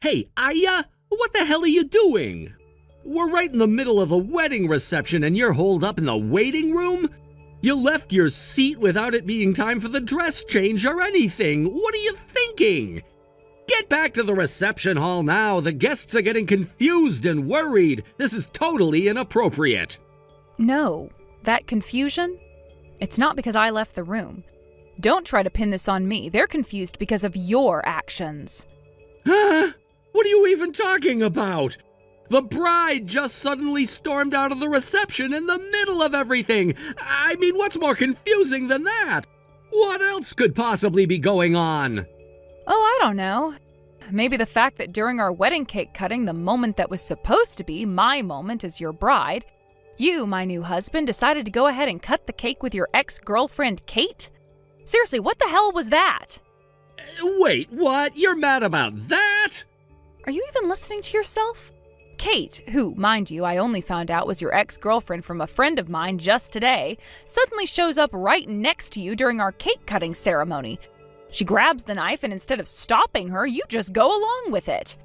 Hey, Aya, what the hell are you doing? We're right in the middle of a wedding reception and you're holed up in the waiting room? You left your seat without it being time for the dress change or anything. What are you thinking? Get back to the reception hall now. The guests are getting confused and worried. This is totally inappropriate. No, that confusion? It's not because I left the room. Don't try to pin this on me. They're confused because of your actions. Huh? What are you even talking about? The bride just suddenly stormed out of the reception in the middle of everything. I mean, what's more confusing than that? What else could possibly be going on? Oh, I don't know. Maybe the fact that during our wedding cake cutting, the moment that was supposed to be my moment as your bride, you, my new husband, decided to go ahead and cut the cake with your ex-girlfriend, Kate? Seriously, what the hell was that? Wait, what? You're mad about that? Are you even listening to yourself? Kate, who, mind you, I only found out was your ex-girlfriend from a friend of mine just today, suddenly shows up right next to you during our cake-cutting ceremony. She grabs the knife and instead of stopping her, you just go along with it.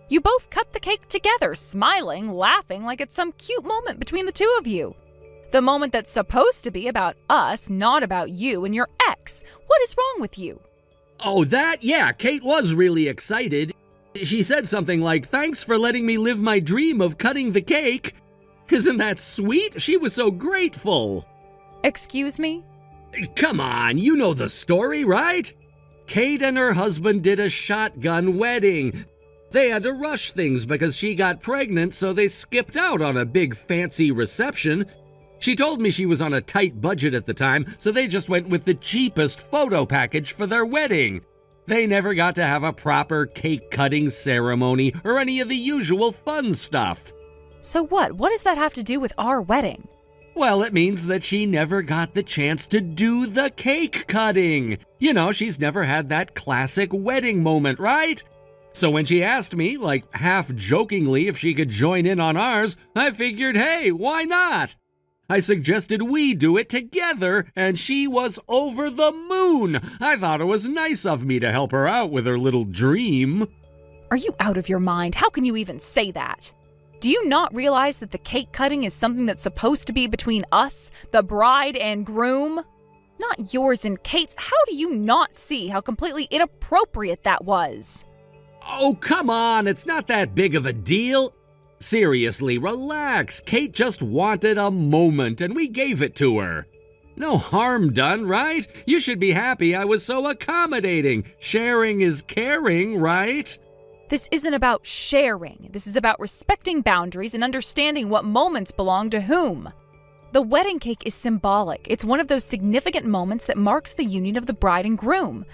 You both cut the cake together, smiling, laughing like it's some cute moment between the two of you. The moment that's supposed to be about us, not about you and your ex. What is wrong with you? Oh, that? Yeah, Kate was really excited. She said something like, "Thanks for letting me live my dream of cutting the cake." Isn't that sweet? She was so grateful. Excuse me? Come on, you know the story, right? Kate and her husband did a shotgun wedding. They had to rush things because she got pregnant, so they skipped out on a big fancy reception. She told me she was on a tight budget at the time, so they just went with the cheapest photo package for their wedding. They never got to have a proper cake-cutting ceremony or any of the usual fun stuff. So what? What does that have to do with our wedding? Well, it means that she never got the chance to do the cake cutting. You know, she's never had that classic wedding moment, right? So when she asked me, like half-jokingly, if she could join in on ours, I figured, hey, why not? I suggested we do it together, and she was over the moon. I thought it was nice of me to help her out with her little dream. Are you out of your mind? How can you even say that? Do you not realize that the cake cutting is something that's supposed to be between us, the bride and groom? Not yours and Kate's. How do you not see how completely inappropriate that was? Oh, come on, it's not that big of a deal. Seriously, relax. Kate just wanted a moment, and we gave it to her. No harm done, right? You should be happy I was so accommodating. Sharing is caring, right? This isn't about sharing. This is about respecting boundaries and understanding what moments belong to whom. The wedding cake is symbolic. It's one of those significant moments that marks the union of the bride and groom,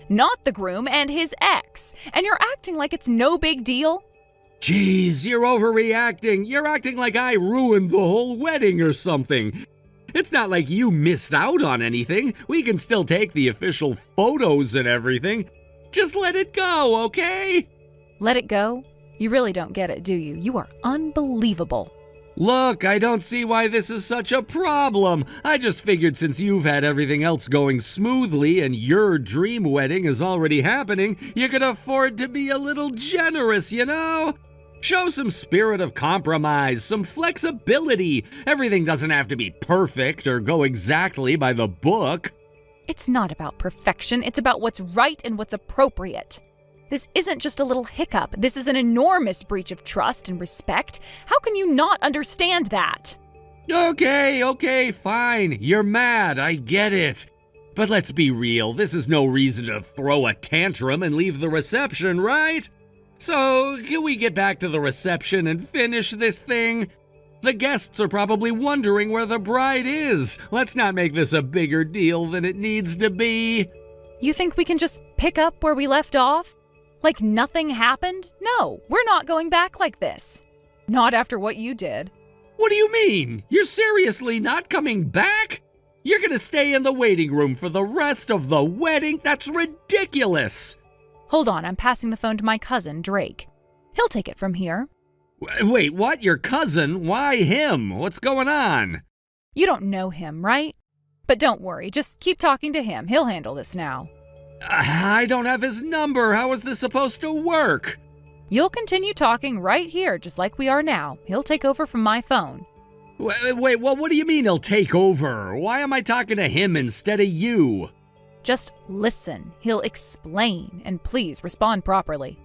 not the groom and his ex. And you're acting like it's no big deal? Jeez, you're overreacting. You're acting like I ruined the whole wedding or something. It's not like you missed out on anything. We can still take the official photos and everything. Just let it go, okay? Let it go? You really don't get it, do you? You are unbelievable. Look, I don't see why this is such a problem. I just figured since you've had everything else going smoothly and your dream wedding is already happening, you could afford to be a little generous, you know? Show some spirit of compromise, some flexibility. Everything doesn't have to be perfect or go exactly by the book. It's not about perfection. It's about what's right and what's appropriate. This isn't just a little hiccup. This is an enormous breach of trust and respect. How can you not understand that? Okay, fine. You're mad, I get it. But let's be real, this is no reason to throw a tantrum and leave the reception, right? So, can we get back to the reception and finish this thing? The guests are probably wondering where the bride is. Let's not make this a bigger deal than it needs to be. You think we can just pick up where we left off? Like nothing happened? No, we're not going back like this. Not after what you did. What do you mean? You're seriously not coming back? You're gonna stay in the waiting room for the rest of the wedding? That's ridiculous! Hold on, I'm passing the phone to my cousin, Drake. He'll take it from here. Wait, what? Your cousin? Why him? What's going on? You don't know him, right? But don't worry, just keep talking to him. He'll handle this now. I don't have his number. How is this supposed to work? You'll continue talking right here, just like we are now. He'll take over from my phone. Wait, what do you mean he'll take over? Why am I talking to him instead of you? Just listen. He'll explain, and please respond properly.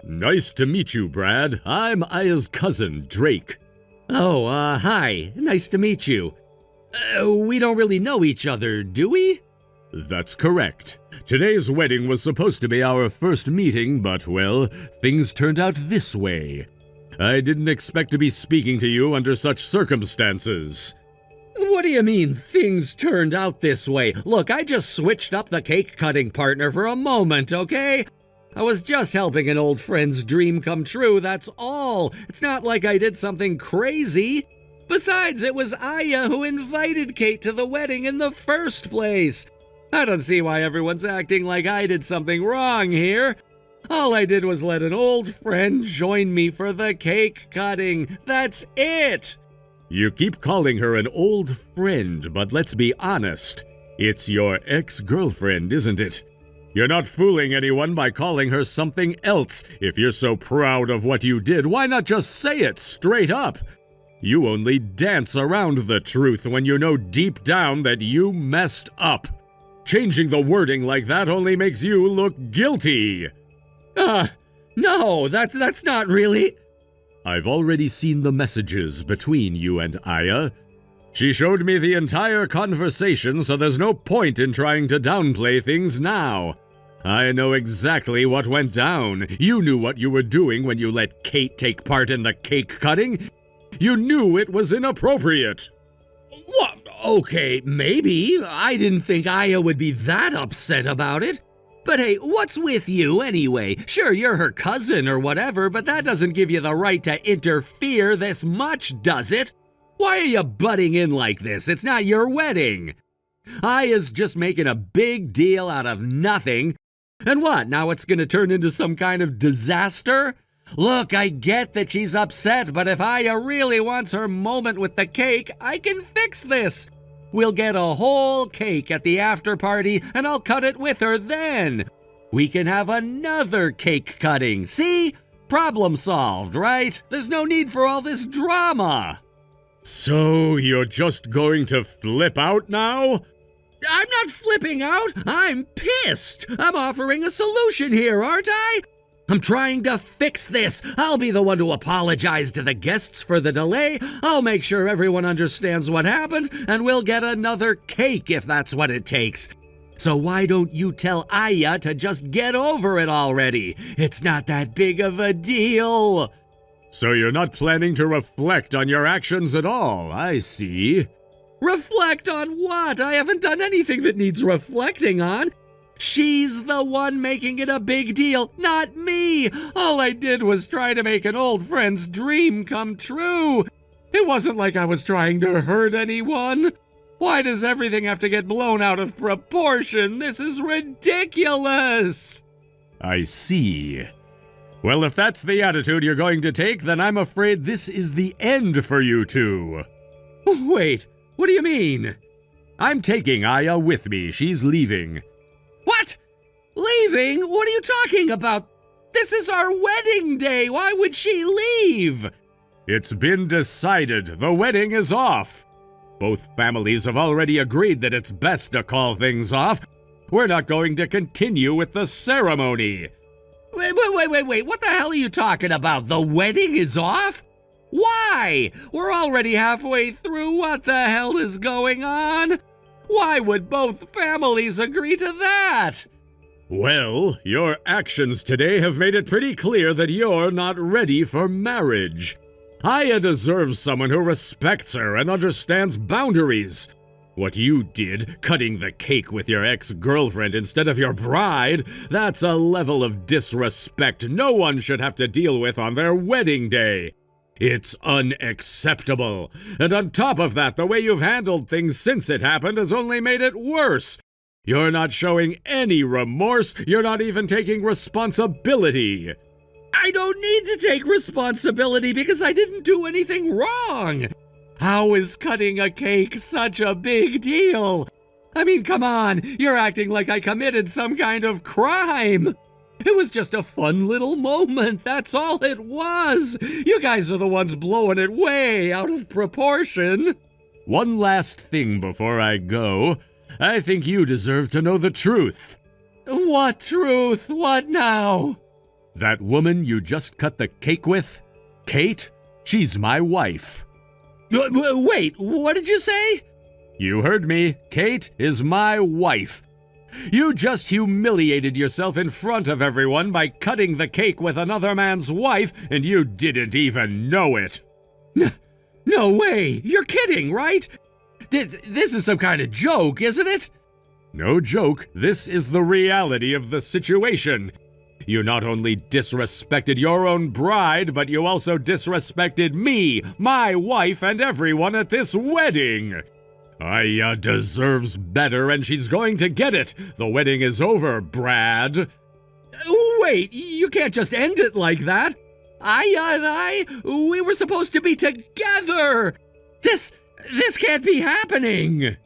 Nice to meet you, Brad. I'm Aya's cousin, Drake. Oh, hi. Nice to meet you. We don't really know each other, do we? That's correct. Today's wedding was supposed to be our first meeting, but, well, things turned out this way. I didn't expect to be speaking to you under such circumstances. What do you mean, things turned out this way? Look, I just switched up the cake-cutting partner for a moment, okay? I was just helping an old friend's dream come true, that's all. It's not like I did something crazy. Besides, it was Aya who invited Kate to the wedding in the first place. I don't see why everyone's acting like I did something wrong here. All I did was let an old friend join me for the cake cutting. That's it. You keep calling her an old friend, but let's be honest. It's your ex-girlfriend, isn't it? You're not fooling anyone by calling her something else. If you're so proud of what you did, why not just say it straight up? You only dance around the truth when you know deep down that you messed up. Changing the wording like that only makes you look guilty. No, that's not really... I've already seen the messages between you and Aya. She showed me the entire conversation, so there's no point in trying to downplay things now. I know exactly what went down. You knew what you were doing when you let Kate take part in the cake cutting. You knew it was inappropriate. What? Okay, maybe. I didn't think Aya would be that upset about it. But hey, what's with you anyway? Sure, you're her cousin or whatever, but that doesn't give you the right to interfere this much, does it? Why are you butting in like this? It's not your wedding. Aya's just making a big deal out of nothing. And what, now it's gonna turn into some kind of disaster? Look, I get that she's upset, but if Aya really wants her moment with the cake, I can fix this. We'll get a whole cake at the after party, and I'll cut it with her then. We can have another cake cutting. See? Problem solved, right? There's no need for all this drama. So, you're just going to flip out now? I'm not flipping out. I'm pissed. I'm offering a solution here, aren't I? I'm trying to fix this. I'll be the one to apologize to the guests for the delay. I'll make sure everyone understands what happened, and we'll get another cake if that's what it takes. So why don't you tell Aya to just get over it already? It's not that big of a deal. So you're not planning to reflect on your actions at all, I see. Reflect on what? I haven't done anything that needs reflecting on. She's the one making it a big deal, not me. All I did was try to make an old friend's dream come true. It wasn't like I was trying to hurt anyone. Why does everything have to get blown out of proportion? This is ridiculous. I see. Well, if that's the attitude you're going to take, then I'm afraid this is the end for you two. Wait, what do you mean? I'm taking Aya with me. She's leaving. What? Leaving? What are you talking about? This is our wedding day. Why would she leave? It's been decided. The wedding is off. Both families have already agreed that it's best to call things off. We're not going to continue with the ceremony. Wait. What the hell are you talking about? The wedding is off? Why? We're already halfway through. What the hell is going on? Why would both families agree to that? Well, your actions today have made it pretty clear that you're not ready for marriage. Aya deserves someone who respects her and understands boundaries. What you did, cutting the cake with your ex-girlfriend instead of your bride, that's a level of disrespect no one should have to deal with on their wedding day. It's unacceptable. And on top of that, the way you've handled things since it happened has only made it worse. You're not showing any remorse. You're not even taking responsibility. I don't need to take responsibility because I didn't do anything wrong. How is cutting a cake such a big deal? I mean, come on, you're acting like I committed some kind of crime. It was just a fun little moment, that's all it was. You guys are the ones blowing it way out of proportion. One last thing before I go. I think you deserve to know the truth. What truth? What now? That woman you just cut the cake with, Kate, she's my wife. Wait, what did you say? You heard me. Kate is my wife. You just humiliated yourself in front of everyone by cutting the cake with another man's wife, and you didn't even know it. No way! You're kidding, right? This is some kind of joke, isn't it? No joke. This is the reality of the situation. You not only disrespected your own bride, but you also disrespected me, my wife, and everyone at this wedding. Aya deserves better, and she's going to get it. The wedding is over, Brad. Wait, you can't just end it like that. Aya and we were supposed to be together. This can't be happening.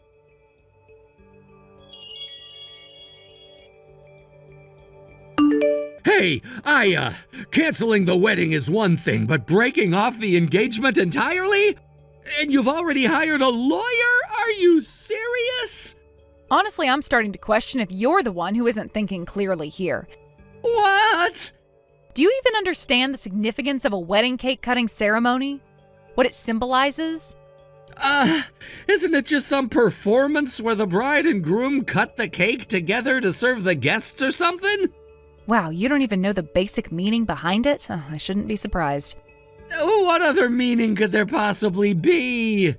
Hey, Aya, canceling the wedding is one thing, but breaking off the engagement entirely? And you've already hired a lawyer? Are you serious? Honestly, I'm starting to question if you're the one who isn't thinking clearly here. What? Do you even understand the significance of a wedding cake cutting ceremony? What it symbolizes? Isn't it just some performance where the bride and groom cut the cake together to serve the guests or something? Wow, you don't even know the basic meaning behind it? I shouldn't be surprised. What other meaning could there possibly be?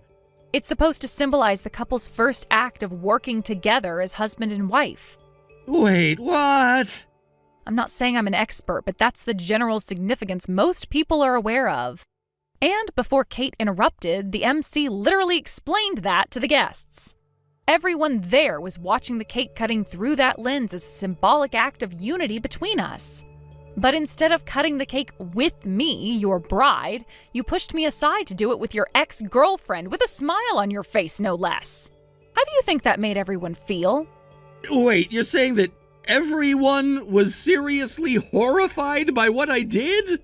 It's supposed to symbolize the couple's first act of working together as husband and wife. Wait, what? I'm not saying I'm an expert, but that's the general significance most people are aware of. And before Kate interrupted, the MC literally explained that to the guests. Everyone there was watching the cake cutting through that lens as a symbolic act of unity between us. But instead of cutting the cake with me, your bride, you pushed me aside to do it with your ex-girlfriend with a smile on your face, no less. How do you think that made everyone feel? Wait, you're saying that everyone was seriously horrified by what I did?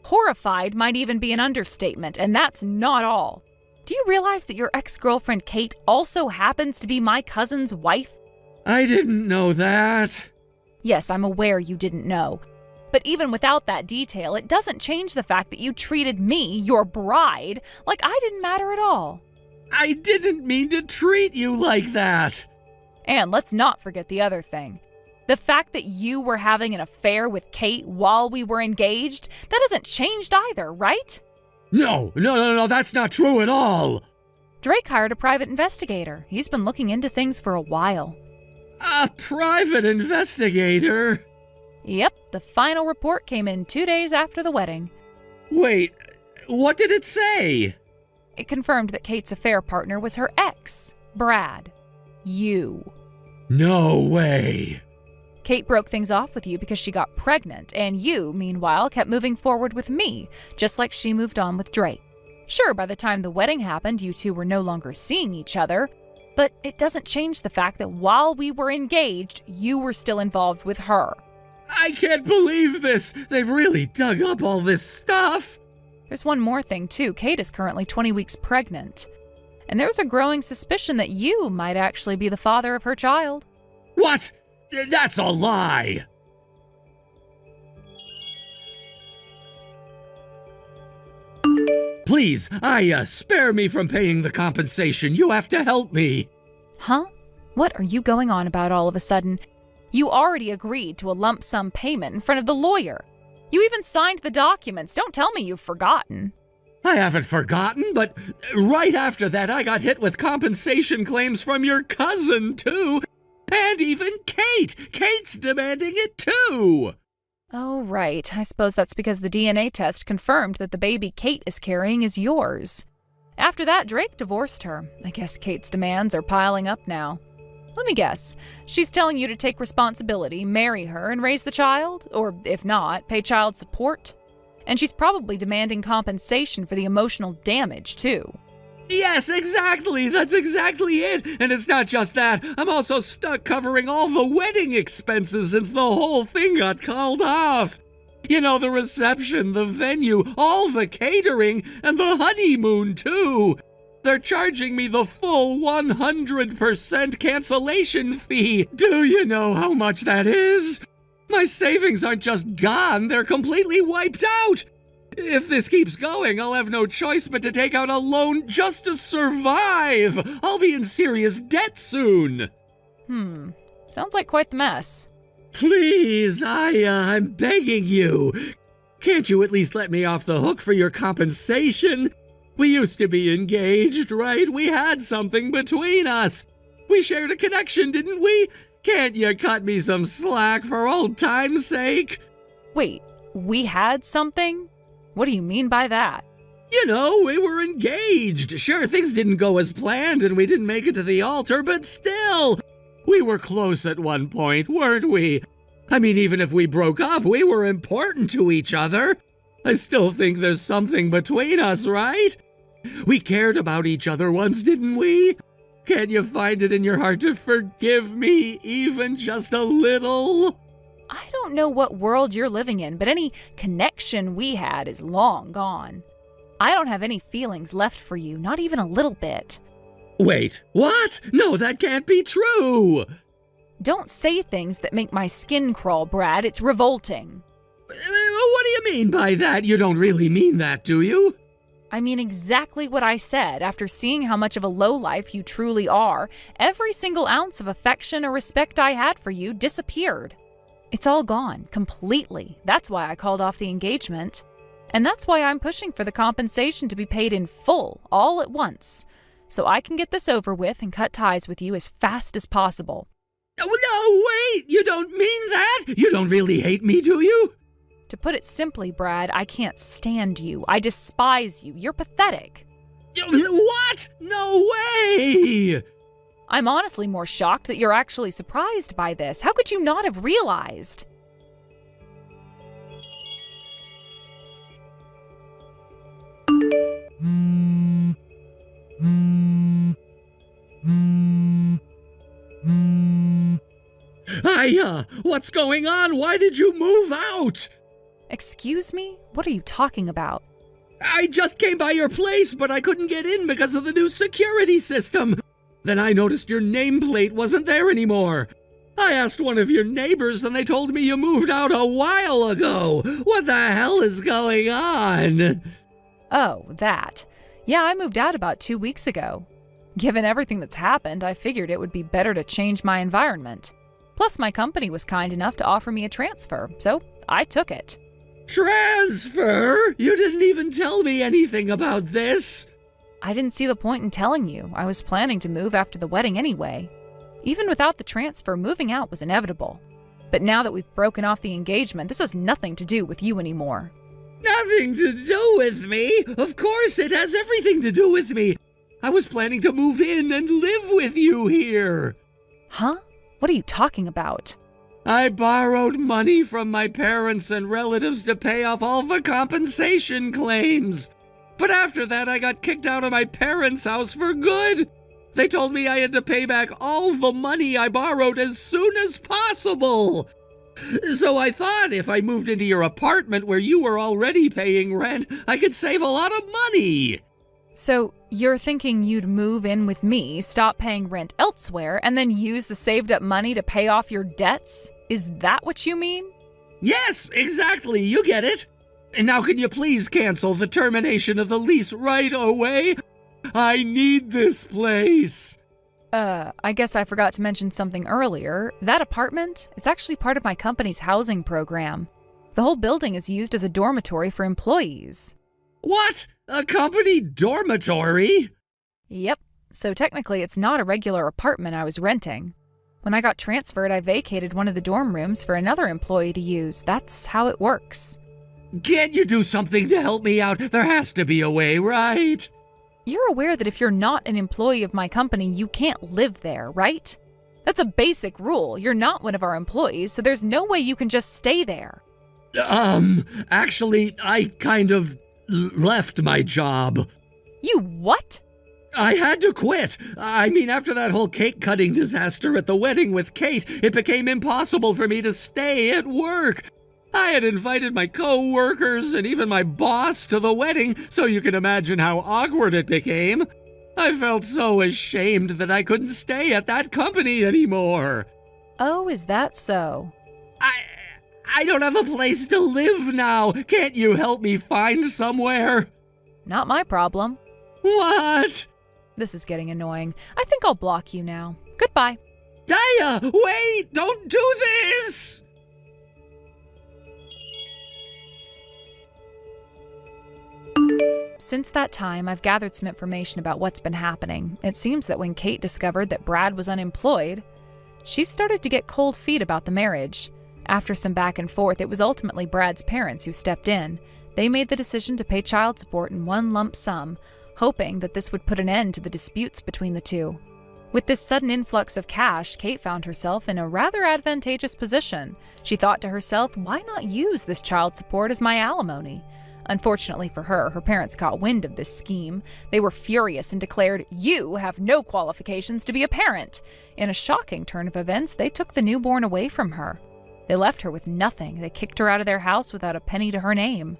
Horrified might even be an understatement, and that's not all. Do you realize that your ex-girlfriend Kate also happens to be my cousin's wife? I didn't know that. Yes, I'm aware you didn't know. But even without that detail, it doesn't change the fact that you treated me, your bride, like I didn't matter at all. I didn't mean to treat you like that. And let's not forget the other thing. The fact that you were having an affair with Kate while we were engaged, that hasn't changed either, right? No, that's not true at all. Drake hired a private investigator. He's been looking into things for a while. A private investigator? Yep, the final report came in 2 days after the wedding. Wait, what did it say? It confirmed that Kate's affair partner was her ex, Brad. You. No way. Kate broke things off with you because she got pregnant, and you, meanwhile, kept moving forward with me, just like she moved on with Drake. Sure, by the time the wedding happened, you two were no longer seeing each other, but it doesn't change the fact that while we were engaged, you were still involved with her. I can't believe this! They've really dug up all this stuff! There's one more thing, too. Kate is currently 20 weeks pregnant. And there's a growing suspicion that you might actually be the father of her child. What? That's a lie! Please, Aya, spare me from paying the compensation. You have to help me. Huh? What are you going on about all of a sudden? You already agreed to a lump sum payment in front of the lawyer. You even signed the documents. Don't tell me you've forgotten. I haven't forgotten, but right after that I got hit with compensation claims from your cousin, too. And even Kate. Kate's demanding it, too. Oh, right. I suppose that's because the DNA test confirmed that the baby Kate is carrying is yours. After that, Drake divorced her. I guess Kate's demands are piling up now. Let me guess. She's telling you to take responsibility, marry her, and raise the child? Or, if not, pay child support? And she's probably demanding compensation for the emotional damage, too. Yes, exactly. That's exactly it. And it's not just that. I'm also stuck covering all the wedding expenses since the whole thing got called off. You know, the reception, the venue, all the catering, and the honeymoon, too. They're charging me the full 100% cancellation fee. Do you know how much that is? My savings aren't just gone, they're completely wiped out. If this keeps going, I'll have no choice but to take out a loan just to survive. I'll be in serious debt soon. Sounds like quite the mess. Please, I'm begging you. Can't you at least let me off the hook for your compensation? We used to be engaged, right? We had something between us. We shared a connection, didn't we? Can't you cut me some slack for old time's sake? Wait, we had something? What do you mean by that? You know, we were engaged. Sure, things didn't go as planned and we didn't make it to the altar, but still, we were close at one point, weren't we? I mean, even if we broke up, we were important to each other. I still think there's something between us, right? We cared about each other once, didn't we? Can you find it in your heart to forgive me, even just a little? I don't know what world you're living in, but any connection we had is long gone. I don't have any feelings left for you, not even a little bit. Wait, what? No, that can't be true! Don't say things that make my skin crawl, Brad. It's revolting. What do you mean by that? You don't really mean that, do you? I mean exactly what I said. After seeing how much of a lowlife you truly are, every single ounce of affection or respect I had for you disappeared. It's all gone, completely. That's why I called off the engagement. And that's why I'm pushing for the compensation to be paid in full, all at once, so I can get this over with and cut ties with you as fast as possible. No, wait! You don't mean that? You don't really hate me, do you? To put it simply, Brad, I can't stand you. I despise you. You're pathetic. What? No way! I'm honestly more shocked that you're actually surprised by this. How could you not have realized? What's going on? Why did you move out? Excuse me? What are you talking about? I just came by your place, but I couldn't get in because of the new security system. Then I noticed your nameplate wasn't there anymore. I asked one of your neighbors and they told me you moved out a while ago. What the hell is going on? Oh, that. Yeah, I moved out about 2 weeks ago. Given everything that's happened, I figured it would be better to change my environment. Plus, my company was kind enough to offer me a transfer, so I took it. Transfer? You didn't even tell me anything about this. I didn't see the point in telling you. I was planning to move after the wedding anyway. Even without the transfer, moving out was inevitable. But now that we've broken off the engagement, this has nothing to do with you anymore. Nothing to do with me? Of course, it has everything to do with me. I was planning to move in and live with you here. Huh? What are you talking about? I borrowed money from my parents and relatives to pay off all the compensation claims. But after that, I got kicked out of my parents' house for good. They told me I had to pay back all the money I borrowed as soon as possible. So I thought if I moved into your apartment where you were already paying rent, I could save a lot of money. So you're thinking you'd move in with me, stop paying rent elsewhere, and then use the saved up money to pay off your debts? Is that what you mean? Yes, exactly. You get it. And now can you please cancel the termination of the lease right away? I need this place. I guess I forgot to mention something earlier. That apartment, it's actually part of my company's housing program. The whole building is used as a dormitory for employees. What? A company dormitory? Yep. So technically it's not a regular apartment I was renting. When I got transferred, I vacated one of the dorm rooms for another employee to use. That's how it works. Can't you do something to help me out? There has to be a way, right? You're aware that if you're not an employee of my company, you can't live there, right? That's a basic rule. You're not one of our employees, so there's no way you can just stay there. Actually, I kind of left my job. You what? I had to quit. I mean, after that whole cake cutting disaster at the wedding with Kate, it became impossible for me to stay at work. I had invited my co-workers and even my boss to the wedding, so you can imagine how awkward it became. I felt so ashamed that I couldn't stay at that company anymore. Oh, is that so? I don't have a place to live now. Can't you help me find somewhere? Not my problem. What? This is getting annoying. I think I'll block you now. Goodbye. Gaia, wait! Don't do this! Since that time, I've gathered some information about what's been happening. It seems that when Kate discovered that Brad was unemployed, she started to get cold feet about the marriage. After some back and forth, it was ultimately Brad's parents who stepped in. They made the decision to pay child support in one lump sum, hoping that this would put an end to the disputes between the two. With this sudden influx of cash, Kate found herself in a rather advantageous position. She thought to herself, why not use this child support as my alimony? Unfortunately for her, her parents caught wind of this scheme. They were furious and declared, "You have no qualifications to be a parent." In a shocking turn of events, they took the newborn away from her. They left her with nothing. They kicked her out of their house without a penny to her name.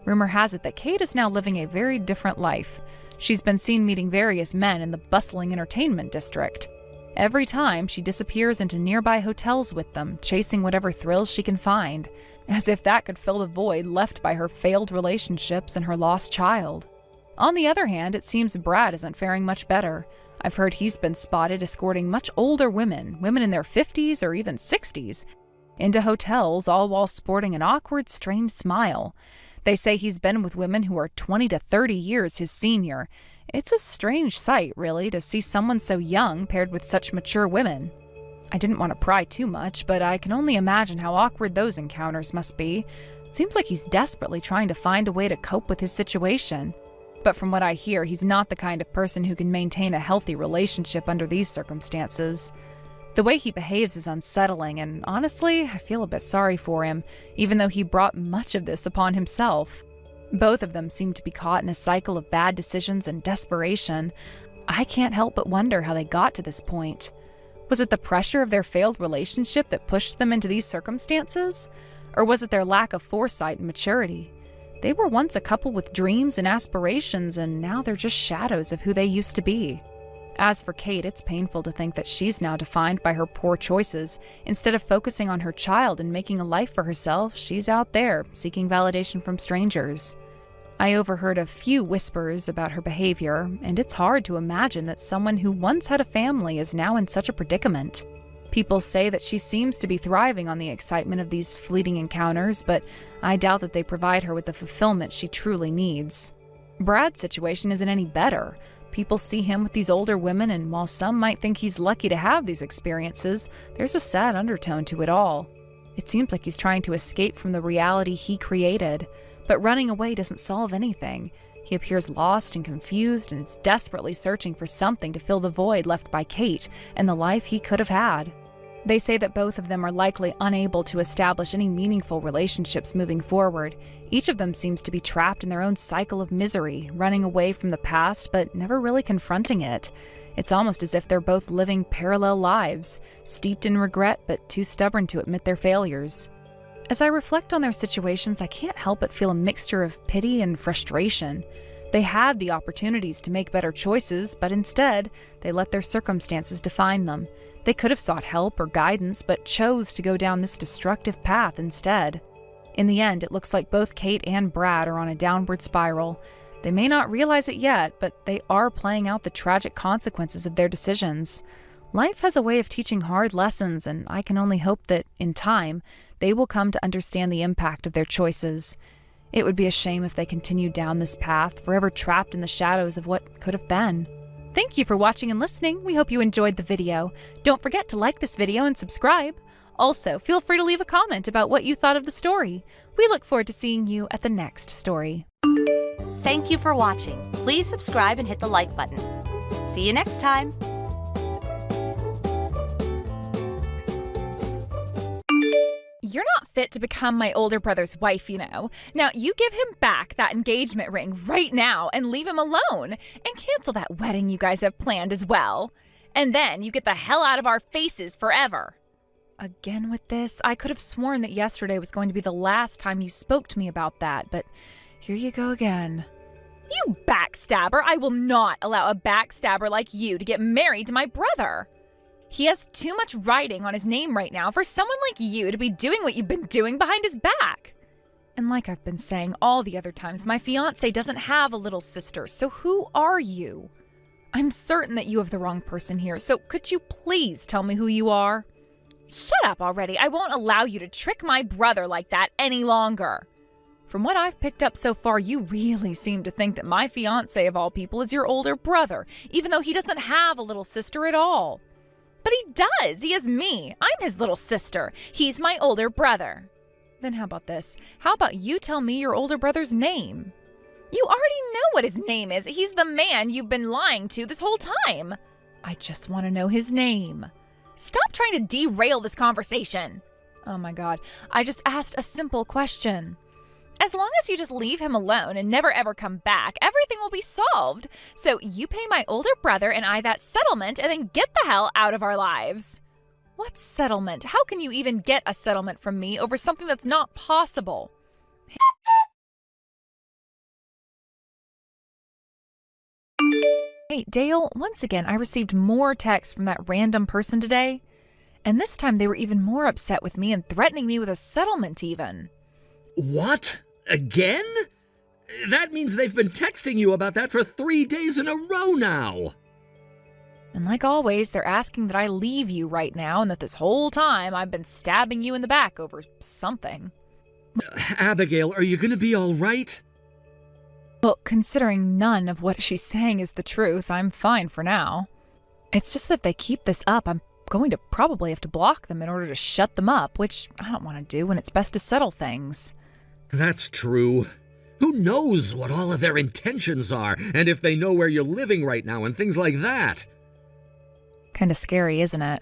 Rumor has it that Kate is now living a very different life. She's been seen meeting various men in the bustling entertainment district. Every time, she disappears into nearby hotels with them, chasing whatever thrills she can find, as if that could fill the void left by her failed relationships and her lost child. On the other hand, it seems Brad isn't faring much better. I've heard he's been spotted escorting much older women in their 50s or even 60s, into hotels, all while sporting an awkward, strained smile. They say he's been with women who are 20 to 30 years his senior. It's a strange sight, really, to see someone so young paired with such mature women. I didn't want to pry too much, but I can only imagine how awkward those encounters must be. It seems like he's desperately trying to find a way to cope with his situation. But from what I hear, he's not the kind of person who can maintain a healthy relationship under these circumstances. The way he behaves is unsettling, and honestly, I feel a bit sorry for him, even though he brought much of this upon himself. Both of them seem to be caught in a cycle of bad decisions and desperation. I can't help but wonder how they got to this point. Was it the pressure of their failed relationship that pushed them into these circumstances? Or was it their lack of foresight and maturity? They were once a couple with dreams and aspirations, and now they're just shadows of who they used to be. As for Kate, it's painful to think that she's now defined by her poor choices. Instead of focusing on her child and making a life for herself, she's out there, seeking validation from strangers. I overheard a few whispers about her behavior, and it's hard to imagine that someone who once had a family is now in such a predicament. People say that she seems to be thriving on the excitement of these fleeting encounters, but I doubt that they provide her with the fulfillment she truly needs. Brad's situation isn't any better. People see him with these older women, and while some might think he's lucky to have these experiences, there's a sad undertone to it all. It seems like he's trying to escape from the reality he created, but running away doesn't solve anything. He appears lost and confused and is desperately searching for something to fill the void left by Kate and the life he could have had. They say that both of them are likely unable to establish any meaningful relationships moving forward. Each of them seems to be trapped in their own cycle of misery, running away from the past but never really confronting it. It's almost as if they're both living parallel lives, steeped in regret but too stubborn to admit their failures. As I reflect on their situations, I can't help but feel a mixture of pity and frustration. They had the opportunities to make better choices, but instead, they let their circumstances define them. They could have sought help or guidance, but chose to go down this destructive path instead. In the end, it looks like both Kate and Brad are on a downward spiral. They may not realize it yet, but they are playing out the tragic consequences of their decisions. Life has a way of teaching hard lessons, and I can only hope that, in time, they will come to understand the impact of their choices. It would be a shame if they continued down this path, forever trapped in the shadows of what could have been. Thank you for watching and listening. We hope you enjoyed the video. Don't forget to like this video and subscribe. Also, feel free to leave a comment about what you thought of the story. We look forward to seeing you at the next story. Thank you for watching. Please subscribe and hit the like button. See you next time. You're not fit to become my older brother's wife, you know. Now, you give him back that engagement ring right now and leave him alone, and cancel that wedding you guys have planned as well. And then you get the hell out of our faces forever. Again with this? I could have sworn that yesterday was going to be the last time you spoke to me about that, but here you go again. You backstabber! I will not allow a backstabber like you to get married to my brother. He has too much writing on his name right now for someone like you to be doing what you've been doing behind his back. And like I've been saying all the other times, my fiance doesn't have a little sister, so who are you? I'm certain that you have the wrong person here, so could you please tell me who you are? Shut up already. I won't allow you to trick my brother like that any longer. From what I've picked up so far, you really seem to think that my fiancé of all people is your older brother, even though he doesn't have a little sister at all. But he does. He has me. I'm his little sister. He's my older brother. Then how about this? How about you tell me your older brother's name? You already know what his name is. He's the man you've been lying to this whole time. I just want to know his name. Stop trying to derail this conversation. Oh my God. I just asked a simple question. As long as you just leave him alone and never ever come back, everything will be solved. So you pay my older brother and I that settlement and then get the hell out of our lives. What settlement? How can you even get a settlement from me over something that's not possible? Hey, Dale, once again, I received more texts from that random person today. And this time they were even more upset with me and threatening me with a settlement even. What? Again? That means they've been texting you about that for 3 days in a row now. And like always, they're asking that I leave you right now and that this whole time I've been stabbing you in the back over something. Abigail, are you going to be all right? Well, considering none of what she's saying is the truth, I'm fine for now. It's just that if they keep this up, I'm going to probably have to block them in order to shut them up, which I don't want to do when it's best to settle things. That's true. Who knows what all of their intentions are, and if they know where you're living right now and things like that. Kind of scary, isn't it?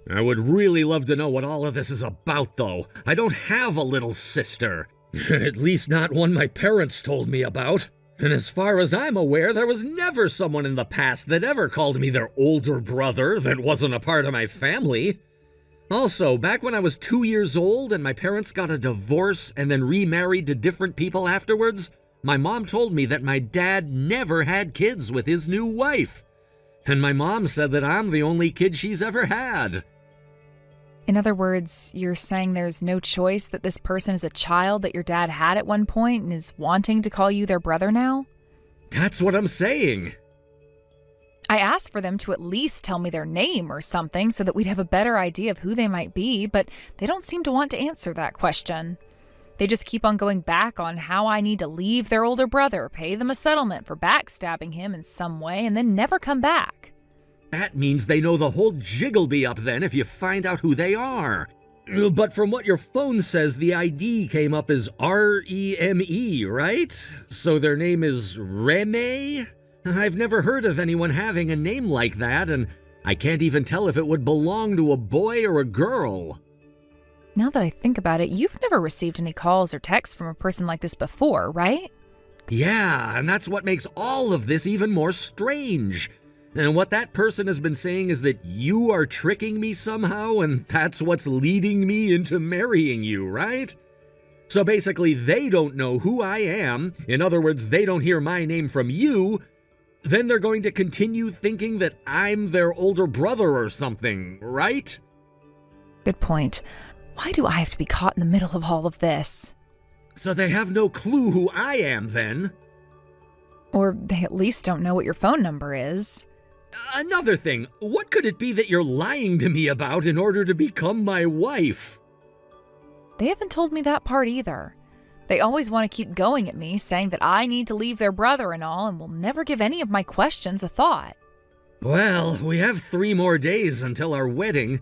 I would really love to know what all of this is about, though. I don't have a little sister. At least not one my parents told me about. And as far as I'm aware, there was never someone in the past that ever called me their older brother that wasn't a part of my family. Also, back when I was 2 years old and my parents got a divorce and then remarried to different people afterwards, my mom told me that my dad never had kids with his new wife. And my mom said that I'm the only kid she's ever had. In other words, you're saying there's no choice that this person is a child that your dad had at one point and is wanting to call you their brother now? That's what I'm saying. I asked for them to at least tell me their name or something so that we'd have a better idea of who they might be, but they don't seem to want to answer that question. They just keep on going back on how I need to leave their older brother, pay them a settlement for backstabbing him in some way, and then never come back. That means they know the whole jig'll be up then if you find out who they are. But from what your phone says, the ID came up as R-E-M-E, right? So their name is Reme? I've never heard of anyone having a name like that, and I can't even tell if it would belong to a boy or a girl. Now that I think about it, you've never received any calls or texts from a person like this before, right? Yeah, and that's what makes all of this even more strange. And what that person has been saying is that you are tricking me somehow, and that's what's leading me into marrying you, right? So basically, they don't know who I am. In other words, they don't hear my name from you. Then they're going to continue thinking that I'm their older brother or something, right? Good point. Why do I have to be caught in the middle of all of this? So they have no clue who I am, then? Or they at least don't know what your phone number is. Another thing, what could it be that you're lying to me about in order to become my wife? They haven't told me that part either. They always want to keep going at me, saying that I need to leave their brother and all, and will never give any of my questions a thought. Well, we have 3 more days until our wedding.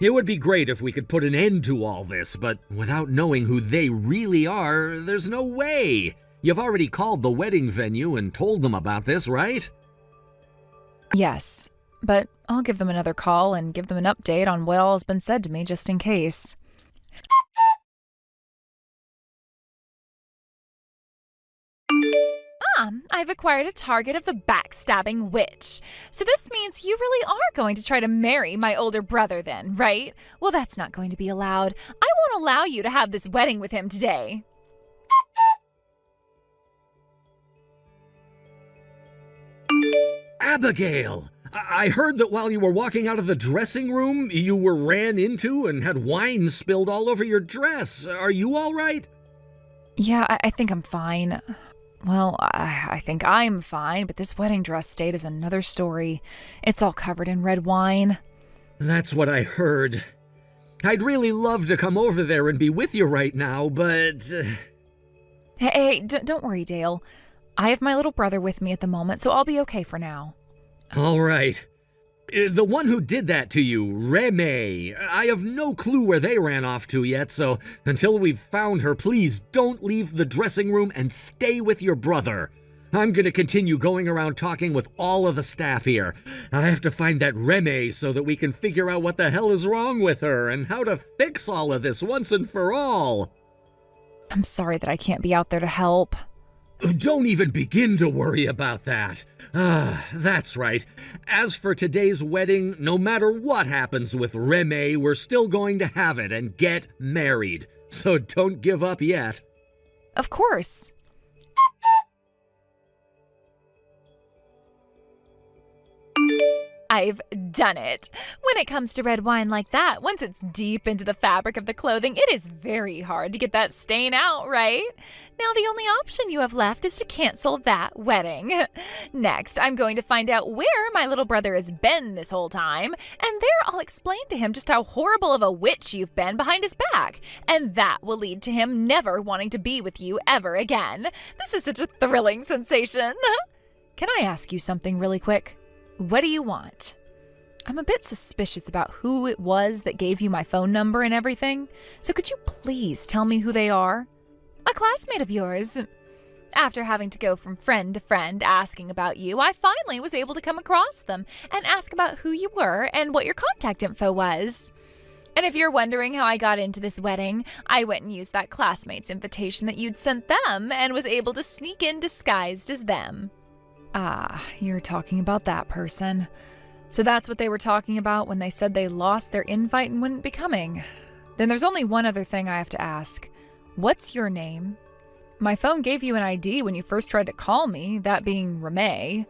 It would be great if we could put an end to all this, but without knowing who they really are, there's no way. You've already called the wedding venue and told them about this, right? Yes, but I'll give them another call and give them an update on what all has been said to me just in case. I've acquired a target of the backstabbing witch. So this means you really are going to try to marry my older brother then, right? Well, that's not going to be allowed. I won't allow you to have this wedding with him today. Abigail! I heard that while you were walking out of the dressing room, you were ran into and had wine spilled all over your dress. Are you all right? Yeah, I think I'm fine. Well, I think I'm fine, but this wedding dress state is another story. It's all covered in red wine. That's what I heard. I'd really love to come over there and be with you right now, but... Hey, don't worry, Dale. I have my little brother with me at the moment, so I'll be okay for now. All right. The one who did that to you, Remy, I have no clue where they ran off to yet, so until we've found her, please don't leave the dressing room and stay with your brother. I'm going to continue going around talking with all of the staff here. I have to find that Remy so that we can figure out what the hell is wrong with her and how to fix all of this once and for all. I'm sorry that I can't be out there to help. Don't even begin to worry about that. That's right. As for today's wedding, no matter what happens with Remy, we're still going to have it and get married. So don't give up yet. Of course. I've done it. When it comes to red wine like that, once it's deep into the fabric of the clothing, it is very hard to get that stain out, right? Now the only option you have left is to cancel that wedding. Next, I'm going to find out where my little brother has been this whole time, and there I'll explain to him just how horrible of a witch you've been behind his back, and that will lead to him never wanting to be with you ever again. This is such a thrilling sensation. Can I ask you something really quick? What do you want? I'm a bit suspicious about who it was that gave you my phone number and everything, so could you please tell me who they are? A classmate of yours. After having to go from friend to friend asking about you, I finally was able to come across them and ask about who you were and what your contact info was. And if you're wondering how I got into this wedding, I went and used that classmate's invitation that you'd sent them and was able to sneak in disguised as them. Ah, you're talking about that person. So that's what they were talking about when they said they lost their invite and wouldn't be coming. Then there's only one other thing I have to ask. What's your name? My phone gave you an ID when you first tried to call me, that being Remy.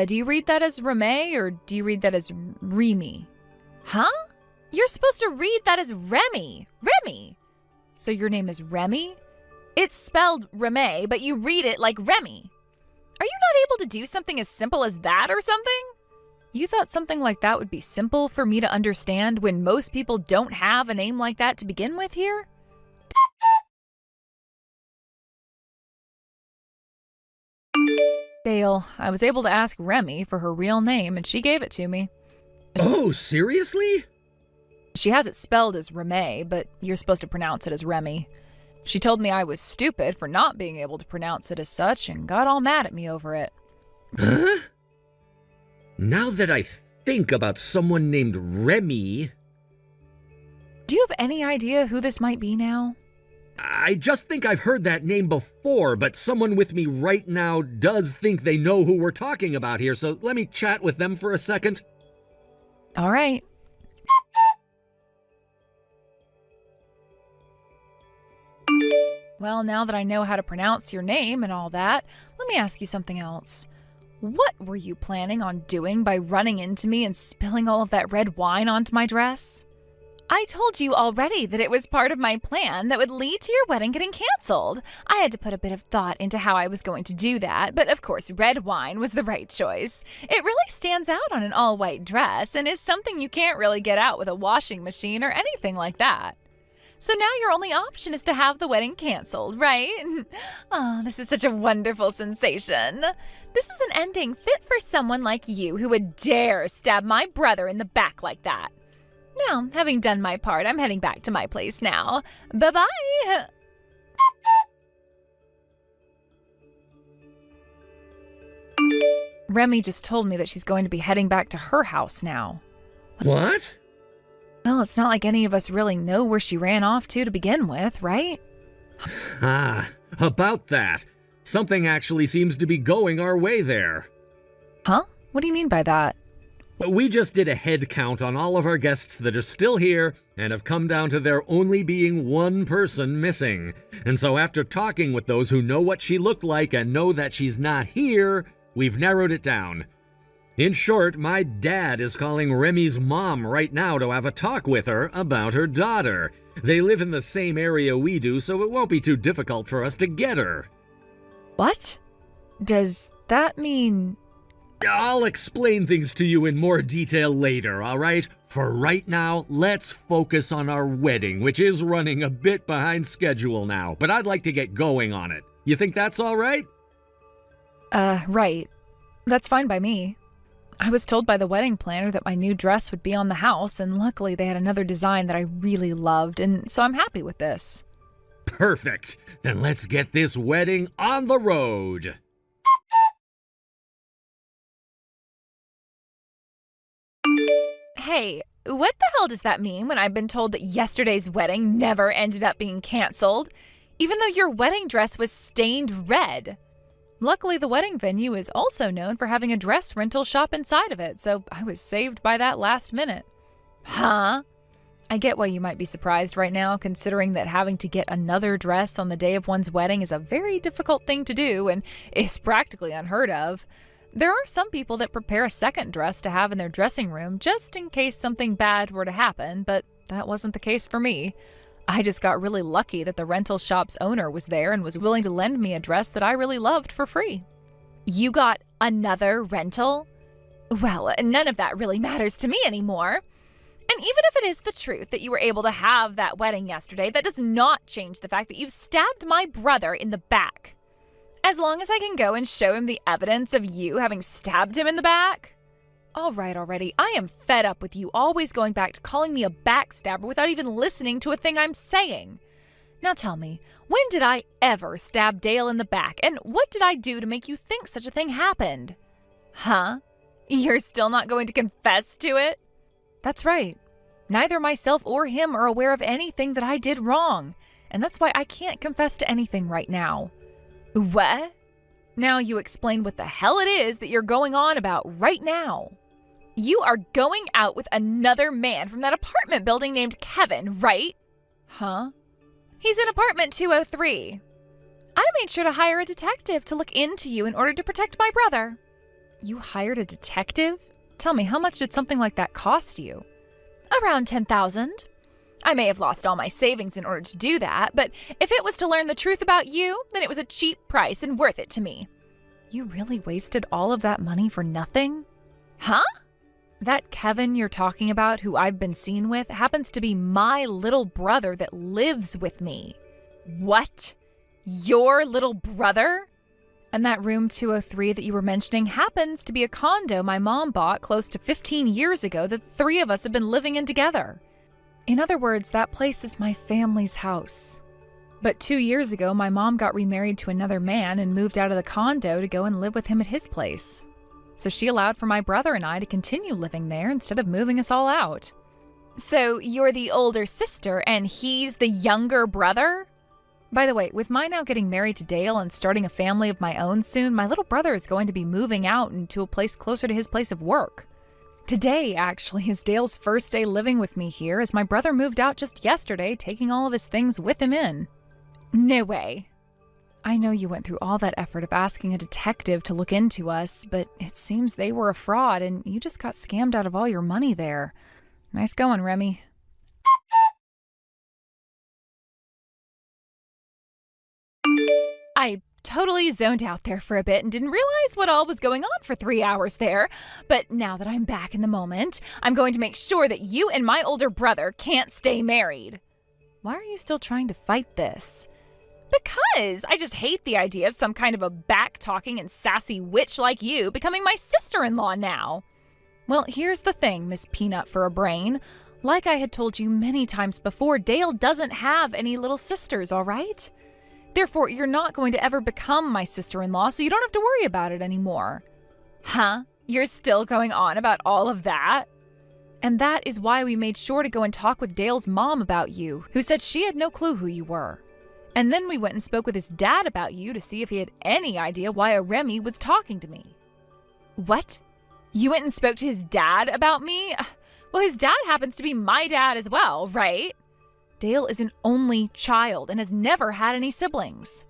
Do you read that as Remy or do you read that as Remy? Huh? You're supposed to read that as Remy. Remy. So your name is Remy? It's spelled Remy, but you read it like Remy. Are you not able to do something as simple as that or something? You thought something like that would be simple for me to understand when most people don't have a name like that to begin with here? Dale, I was able to ask Remy for her real name and she gave it to me. Oh, seriously? She has it spelled as Remy, but you're supposed to pronounce it as Remy. She told me I was stupid for not being able to pronounce it as such and got all mad at me over it. Huh? Now that I think about someone named Remy... Do you have any idea who this might be now? I just think I've heard that name before, but someone with me right now does think they know who we're talking about here, so let me chat with them for a second. All right. Well, now that I know how to pronounce your name and all that, let me ask you something else. What were you planning on doing by running into me and spilling all of that red wine onto my dress? I told you already that it was part of my plan that would lead to your wedding getting canceled. I had to put a bit of thought into how I was going to do that, but of course red wine was the right choice. It really stands out on an all-white dress and is something you can't really get out with a washing machine or anything like that. So now your only option is to have the wedding canceled, right? Oh, this is such a wonderful sensation. This is an ending fit for someone like you who would dare stab my brother in the back like that. Now, having done my part, I'm heading back to my place now. Bye-bye. Remy just told me that she's going to be heading back to her house now. What? Well, it's not like any of us really know where she ran off to begin with, right? About that. Something actually seems to be going our way there. Huh? What do you mean by that? We just did a head count on all of our guests that are still here and have come down to there only being one person missing. And so after talking with those who know what she looked like and know that she's not here, we've narrowed it down. In short, my dad is calling Remy's mom right now to have a talk with her about her daughter. They live in the same area we do, so it won't be too difficult for us to get her. What? Does that mean... I'll explain things to you in more detail later, all right? For right now, let's focus on our wedding, which is running a bit behind schedule now, but I'd like to get going on it. You think that's all right? Right. That's fine by me. I was told by the wedding planner that my new dress would be on the house, and luckily they had another design that I really loved, and so I'm happy with this. Perfect. Then let's get this wedding on the road. Hey, what the hell does that mean when I've been told that yesterday's wedding never ended up being canceled, even though your wedding dress was stained red? Luckily, the wedding venue is also known for having a dress rental shop inside of it, so I was saved by that last minute. Huh? I get why you might be surprised right now, considering that having to get another dress on the day of one's wedding is a very difficult thing to do and is practically unheard of. There are some people that prepare a second dress to have in their dressing room just in case something bad were to happen, but that wasn't the case for me. I just got really lucky that the rental shop's owner was there and was willing to lend me a dress that I really loved for free. You got another rental? Well, none of that really matters to me anymore. And even if it is the truth that you were able to have that wedding yesterday, that does not change the fact that you've stabbed my brother in the back. As long as I can go and show him the evidence of you having stabbed him in the back. All right, already. I am fed up with you always going back to calling me a backstabber without even listening to a thing I'm saying. Now tell me, when did I ever stab Dale in the back, and what did I do to make you think such a thing happened? Huh? You're still not going to confess to it? That's right. Neither myself or him are aware of anything that I did wrong, and that's why I can't confess to anything right now. What? Now you explain what the hell it is that you're going on about right now. You are going out with another man from that apartment building named Kevin, right? Huh? He's in apartment 203. I made sure to hire a detective to look into you in order to protect my brother. You hired a detective? Tell me, how much did something like that cost you? Around $10,000. I may have lost all my savings in order to do that, but if it was to learn the truth about you, then it was a cheap price and worth it to me. You really wasted all of that money for nothing? Huh? That Kevin you're talking about, who I've been seen with, happens to be my little brother that lives with me. What? Your little brother? And that room 203 that you were mentioning happens to be a condo my mom bought close to 15 years ago that the three of us have been living in together. In other words, that place is my family's house. But 2 years ago, my mom got remarried to another man and moved out of the condo to go and live with him at his place. So she allowed for my brother and I to continue living there instead of moving us all out. So you're the older sister and he's the younger brother? By the way, with my now getting married to Dale and starting a family of my own soon, my little brother is going to be moving out into a place closer to his place of work. Today, actually, is Dale's first day living with me here, as my brother moved out just yesterday, taking all of his things with him in. No way. I know you went through all that effort of asking a detective to look into us, but it seems they were a fraud and you just got scammed out of all your money there. Nice going, Remy. I totally zoned out there for a bit and didn't realize what all was going on for 3 hours there. But now that I'm back in the moment, I'm going to make sure that you and my older brother can't stay married. Why are you still trying to fight this? Because I just hate the idea of some kind of a back-talking and sassy witch like you becoming my sister-in-law now. Well, here's the thing, Miss Peanut for a Brain. Like I had told you many times before, Dale doesn't have any little sisters, all right? Therefore, you're not going to ever become my sister-in-law, so you don't have to worry about it anymore. Huh? You're still going on about all of that? And that is why we made sure to go and talk with Dale's mom about you, who said she had no clue who you were. And then we went and spoke with his dad about you to see if he had any idea why a Remy was talking to me. What? You went and spoke to his dad about me? Well, his dad happens to be my dad as well, right? Dale is an only child and has never had any siblings.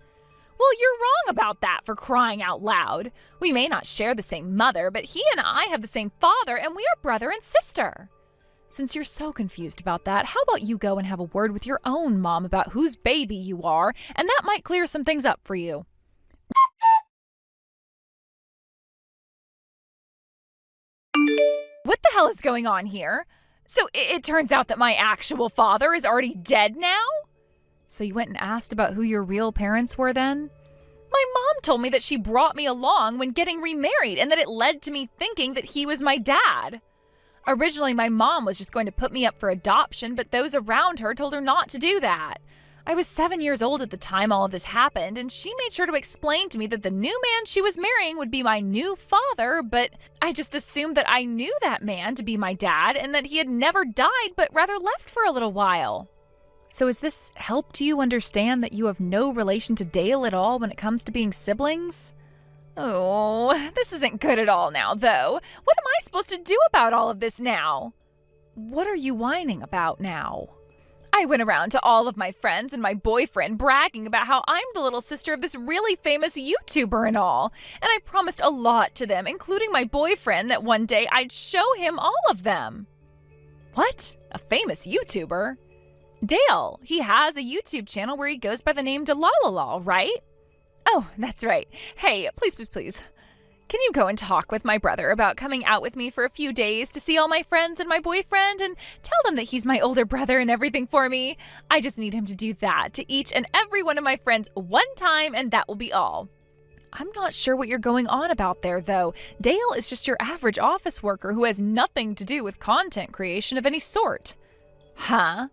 Well, you're wrong about that, for crying out loud. We may not share the same mother, but he and I have the same father, and we are brother and sister. Since you're so confused about that, how about you go and have a word with your own mom about whose baby you are, and that might clear some things up for you. What the hell is going on here? So it turns out that my actual father is already dead now? So you went and asked about who your real parents were then? My mom told me that she brought me along when getting remarried and that it led to me thinking that he was my dad. Originally, my mom was just going to put me up for adoption, but those around her told her not to do that. I was 7 years old at the time all of this happened, and she made sure to explain to me that the new man she was marrying would be my new father, but I just assumed that I knew that man to be my dad and that he had never died, but rather left for a little while. So has this helped you understand that you have no relation to Dale at all when it comes to being siblings? Oh, this isn't good at all now, though. What am I supposed to do about all of this now? What are you whining about now? I went around to all of my friends and my boyfriend bragging about how I'm the little sister of this really famous YouTuber and all. And I promised a lot to them, including my boyfriend, that one day I'd show him all of them. What? A famous YouTuber? Dale. He has a YouTube channel where he goes by the name Delalala, right? Oh, that's right. Hey, please. Can you go and talk with my brother about coming out with me for a few days to see all my friends and my boyfriend and tell them that he's my older brother and everything for me? I just need him to do that to each and every one of my friends one time, and that will be all. I'm not sure what you're going on about there, though. Dale is just your average office worker who has nothing to do with content creation of any sort. Huh?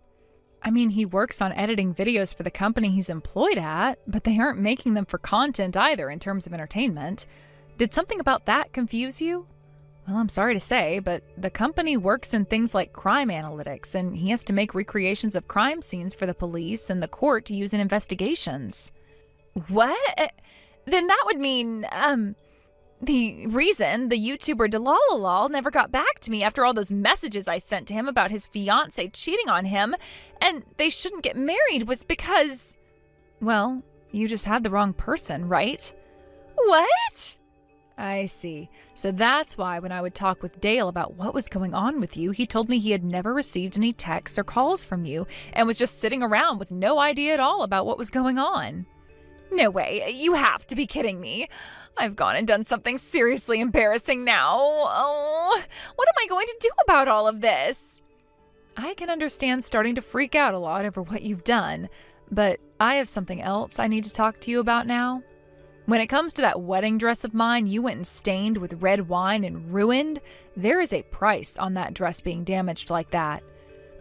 I mean, he works on editing videos for the company he's employed at, but they aren't making them for content either in terms of entertainment. Did something about that confuse you? Well, I'm sorry to say, but the company works in things like crime analytics, and he has to make recreations of crime scenes for the police and the court to use in investigations. What? Then that would mean, the reason the YouTuber Delalala never got back to me after all those messages I sent to him about his fiance cheating on him, and they shouldn't get married, was because, well, you just had the wrong person, right? What? I see. So that's why when I would talk with Dale about what was going on with you, he told me he had never received any texts or calls from you and was just sitting around with no idea at all about what was going on. No way. You have to be kidding me. I've gone and done something seriously embarrassing now. Oh, what am I going to do about all of this? I can understand starting to freak out a lot over what you've done, but I have something else I need to talk to you about now. When it comes to that wedding dress of mine you went and stained with red wine and ruined, there is a price on that dress being damaged like that.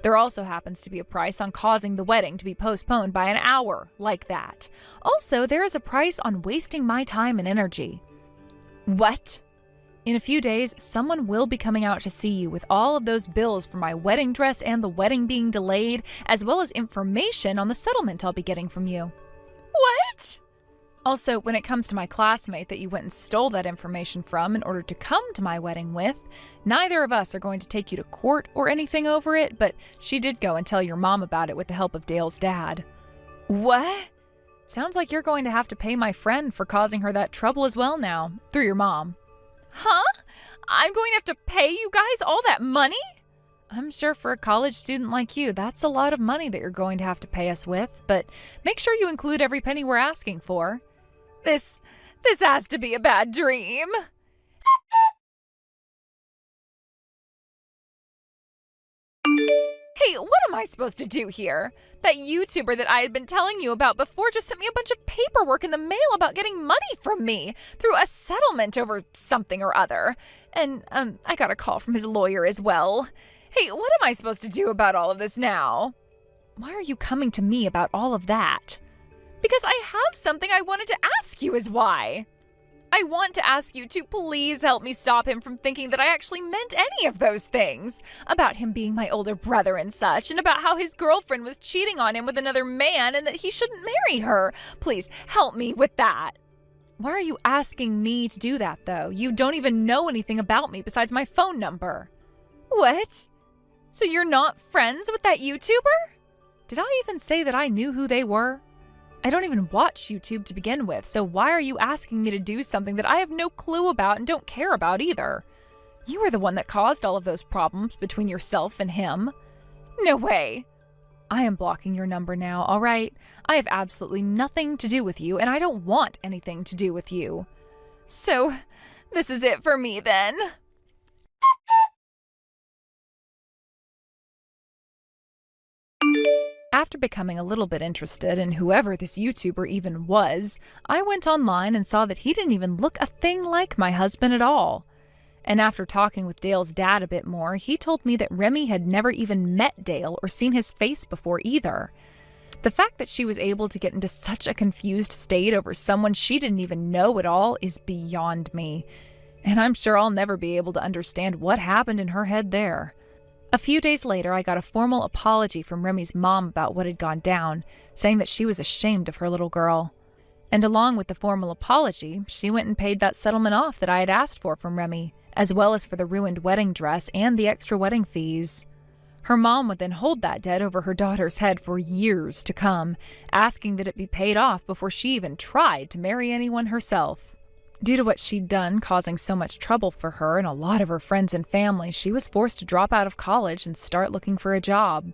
There also happens to be a price on causing the wedding to be postponed by an hour like that. Also, there is a price on wasting my time and energy. What? In a few days, someone will be coming out to see you with all of those bills for my wedding dress and the wedding being delayed, as well as information on the settlement I'll be getting from you. What? Also, when it comes to my classmate that you went and stole that information from in order to come to my wedding with, neither of us are going to take you to court or anything over it, but she did go and tell your mom about it with the help of Dale's dad. What? Sounds like you're going to have to pay my friend for causing her that trouble as well now, through your mom. Huh? I'm going to have to pay you guys all that money? I'm sure for a college student like you, that's a lot of money that you're going to have to pay us with, but make sure you include every penny we're asking for. This has to be a bad dream. Hey, what am I supposed to do here? That YouTuber that I had been telling you about before just sent me a bunch of paperwork in the mail about getting money from me through a settlement over something or other. And, I got a call from his lawyer as well. Hey, what am I supposed to do about all of this now? Why are you coming to me about all of that? Because I have something I wanted to ask you is why. I want to ask you to please help me stop him from thinking that I actually meant any of those things. About him being my older brother and such, and about how his girlfriend was cheating on him with another man and that he shouldn't marry her. Please help me with that. Why are you asking me to do that, though? You don't even know anything about me besides my phone number. What? So you're not friends with that YouTuber? Did I even say that I knew who they were? I don't even watch YouTube to begin with, so why are you asking me to do something that I have no clue about and don't care about either? You were the one that caused all of those problems between yourself and him. No way. I am blocking your number now, all right? I have absolutely nothing to do with you, and I don't want anything to do with you. So, this is it for me then. After becoming a little bit interested in whoever this YouTuber even was, I went online and saw that he didn't even look a thing like my husband at all. And after talking with Dale's dad a bit more, he told me that Remy had never even met Dale or seen his face before either. The fact that she was able to get into such a confused state over someone she didn't even know at all is beyond me. And I'm sure I'll never be able to understand what happened in her head there. A few days later, I got a formal apology from Remy's mom about what had gone down, saying that she was ashamed of her little girl. And along with the formal apology, she went and paid that settlement off that I had asked for from Remy, as well as for the ruined wedding dress and the extra wedding fees. Her mom would then hold that debt over her daughter's head for years to come, asking that it be paid off before she even tried to marry anyone herself. Due to what she'd done causing so much trouble for her and a lot of her friends and family, she was forced to drop out of college and start looking for a job.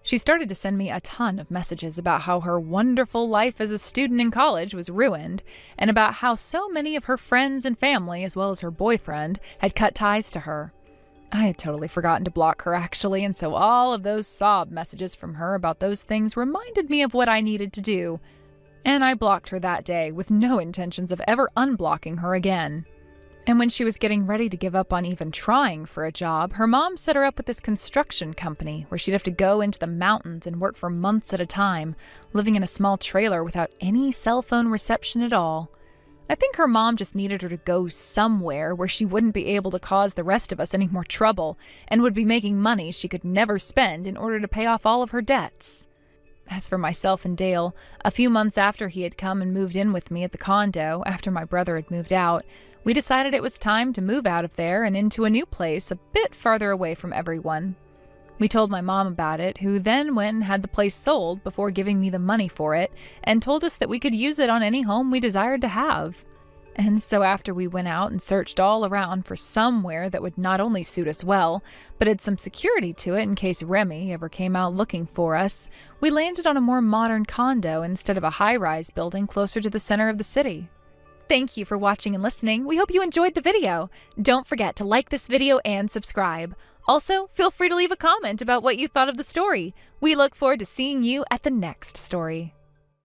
She started to send me a ton of messages about how her wonderful life as a student in college was ruined, and about how so many of her friends and family, as well as her boyfriend, had cut ties to her. I had totally forgotten to block her, actually, and so all of those sob messages from her about those things reminded me of what I needed to do. And I blocked her that day with no intentions of ever unblocking her again. And when she was getting ready to give up on even trying for a job, her mom set her up with this construction company where she'd have to go into the mountains and work for months at a time, living in a small trailer without any cell phone reception at all. I think her mom just needed her to go somewhere where she wouldn't be able to cause the rest of us any more trouble and would be making money she could never spend in order to pay off all of her debts. As for myself and Dale, a few months after he had come and moved in with me at the condo after my brother had moved out, we decided it was time to move out of there and into a new place a bit farther away from everyone. We told my mom about it, who then went and had the place sold before giving me the money for it and told us that we could use it on any home we desired to have. And so after we went out and searched all around for somewhere that would not only suit us well, but had some security to it in case Remy ever came out looking for us, we landed on a more modern condo instead of a high-rise building closer to the center of the city. Thank you for watching and listening. We hope you enjoyed the video. Don't forget to like this video and subscribe. Also, feel free to leave a comment about what you thought of the story. We look forward to seeing you at the next story.